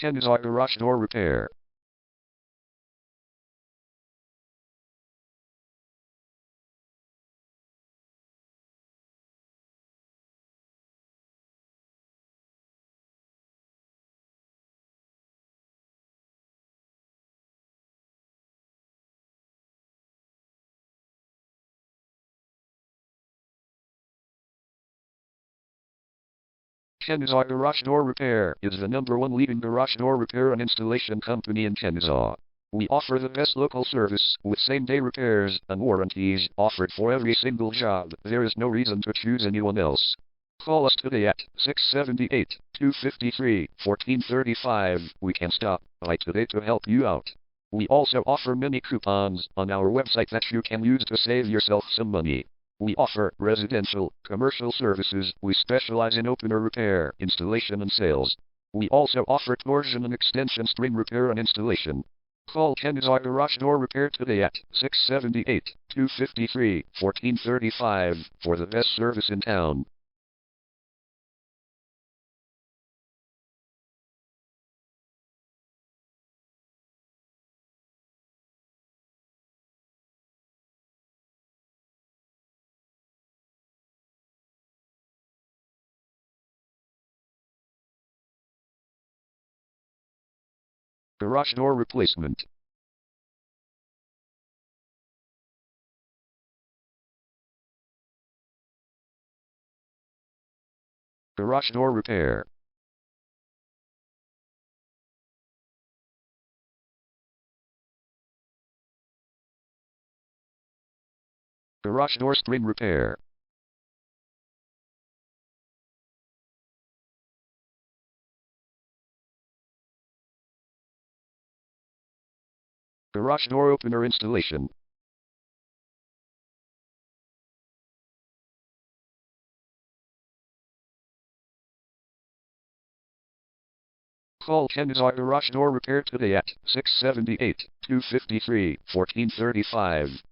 Kennesaw garage door repair. Kennesaw Garage Door Repair is the #1 leading garage door repair and installation company in Kennesaw. We offer the best local service with same-day repairs and warranties offered for every single job. There is no reason to choose anyone else. Call us today at 678-253-1435. We can stop by today to help you out. We also offer many coupons on our website that you can use to save yourself some money. We offer residential, commercial services. We specialize in opener repair, installation and sales. We also offer torsion and extension string repair and installation. Call Kennesaw Garage Door Repair today at 678-253-1435 for the best service in town. Garage door replacement. Garage door repair. Garage door string repair. Garage door opener installation. Call Kennesaw Garage Door Repair today at 678-253-1435.